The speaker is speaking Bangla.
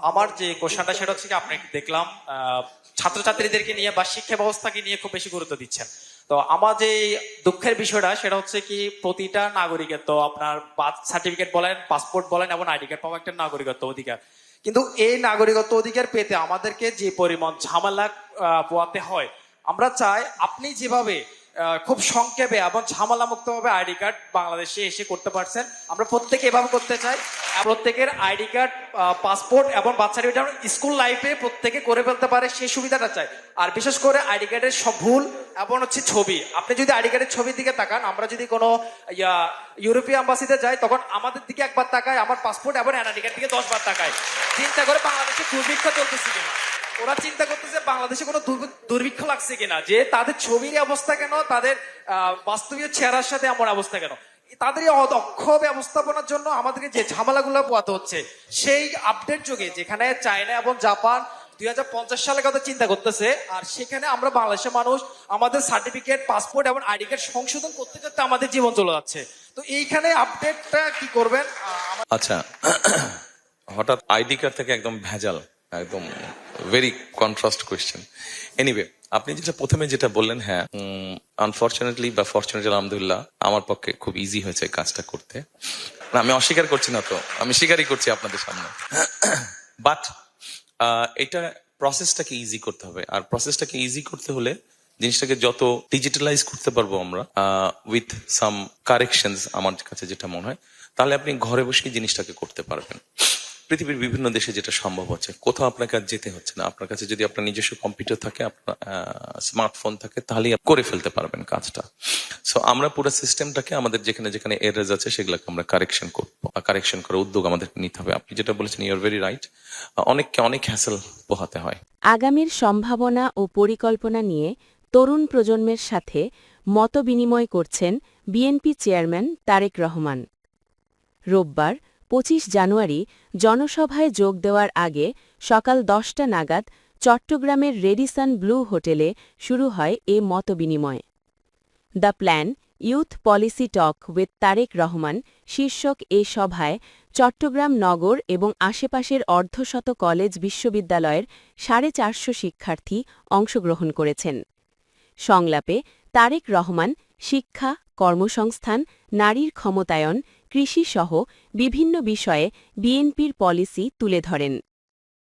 আমার যে কোশ্চেনটা সেটা হচ্ছে কি, আপনি দেখলাম ছাত্রছাত্রীদেরকে নিয়ে বা শিক্ষা ব্যবস্থাকে নিয়ে খুব বেশি গুরুত্ব দিচ্ছেন। তো আমার যে দুঃখের বিষয়টা সেটা হচ্ছে কি, প্রতিটা নাগরিকের তো আপনার বার্থ সার্টিফিকেট বলেন, পাসপোর্ট বলেন এবং আইডি কার্ড পাওয়া একটা নাগরিকত্ব অধিকার। কিন্তু এই নাগরিকত্ব অধিকার পেতে আমাদেরকে যে পরিমাণ ঝামেলা পোয়াতে হয়, আমরা চাই আপনি যেভাবে খুব সংক্ষেপে এবং ঝামেলা মুক্ত ভাবে আইডি কার্ড বাংলাদেশে এসে করতে পারছেন, আমরা প্রত্যেকে এভাবে করতে চাই। প্রত্যেকের আইডি কার্ড, পাসপোর্ট এবং বার্থ সার্টিফিকেট স্কুল লাইফে প্রত্যেকে করে ফেলতে পারে, সেই সুবিধাটা চাই। আর বিশেষ করে আইডি কার্ডের সব ভুল এবং হচ্ছে ছবি, আপনি যদি আইডি কার্ডের ছবির দিকে তাকান, আমরা যদি কোনো ইউরোপীয় অ্যাম্বাসিতে যাই তখন আমাদের দিকে একবার তাকায়, আমার পাসপোর্ট এবং এনআইডি কার্ড দিকে 10 বার তাকায়। চিন্তা করে বাংলাদেশে দুর্ভিক্ষ চলতেছে কিনা, ওরা চিন্তা করতেছে বাংলাদেশে কোনো দুর্ভিক্ষ লাগছে কিনা, যে তাদের ছবির অবস্থা কেন, তাদের বাস্তবীয় চেহারার সাথে এমন অবস্থা কেন। তাদের এই অদক্ষ ব্যবস্থাপনার জন্য আমাদেরকে যে ঝামেলাগুলো পোয়াতে হচ্ছে, সেই আপডেট যুগে যেখানে চায়না এবং জাপান 2050 সালের কথা চিন্তা করতেছে, আর সেখানে আমরা বাংলাদেশের মানুষ আমাদের সার্টিফিকেট, পাসপোর্ট এবং আইডি কার্ড সংশোধন করতে করতে আমাদের জীবন চলে যাচ্ছে। তো এইখানে আপডেটটা কি করবেন? আচ্ছা, হঠাৎ আইডি কার্ড থেকে একদম ভেজাল, একদম ভেরি কন্ট্রাস্ট কোয়েশ্চেন। এনিওয়ে, আপনি প্রথমে যেটা বললেন, হ্যাঁ, আনফর্চুনেটলি বা ফর্চুনেটলি আলহামদুলিল্লাহ আমার পক্ষে খুব ইজি হয়েছে কাজটা করতে। আমি অস্বীকার করছি না, তো আমি স্বীকারই করছি আপনাদের সামনে। বাট এটা প্রসেসটাকে ইজি করতে হবে, আর প্রসেসটাকে ইজি করতে হলে জিনিসটাকে যত ডিজিটালাইজ করতে পারবো আমরা উইথ সাম কারেকশনস, আমার কাছে যেটা মনে হয়, তাহলে আপনি ঘরে বসে জিনিসটাকে করতে পারবেন। পৃথিবীর বিভিন্ন দেশে যেটা সম্ভব হচ্ছে, কোথাও আপনাকে আর যেতে হচ্ছে না। আপনার কাছে যদি আপনার নিজস্ব কম্পিউটার থাকে, আপনার স্মার্টফোন থাকে, তাহলেই করে ফেলতে পারবেন কাজটা। সো আমরা পুরো সিস্টেমটাকে আমাদের যেখানে যেখানে এরর্স আছে সেগুলোকে আমরা কারেকশন করবো, কারেকশন করার উদ্যোগ আমাদেরকে নিতে হবে। আপনি যেটা বলেছেন, ইউ আর ভেরি রাইট, অনেককে অনেক হ্যাসেল পোহাতে হয়। আগামীর সম্ভাবনা ও পরিকল্পনা নিয়ে তরুণ প্রজন্মের সাথে মতবিনিময় করছেন বিএনপি চেয়ারম্যান তারেক রহমান। রোববার 25 জানুয়ারি জনসভায় যোগ দেওয়ার আগে সকাল 10টা নাগাদ চট্টগ্রামের রেডিসন ব্লু হোটেলে শুরু হয় এ মতবিনিময়। The plan youth policy talk with Tarique Rahman শীর্ষক এ সভায় চট্টগ্রাম নগর এবং আশেপাশের অর্ধশত কলেজ বিশ্ববিদ্যালয়ের 450 শিক্ষার্থী অংশগ্রহণ করেছেন। সংলাপে তারেক রহমান শিক্ষা, কর্মসংস্থান, নারীর ক্ষমতায়ন, কৃষিসহ বিভিন্ন বিষয়ে বিএনপির পলিসি তুলে ধরেন।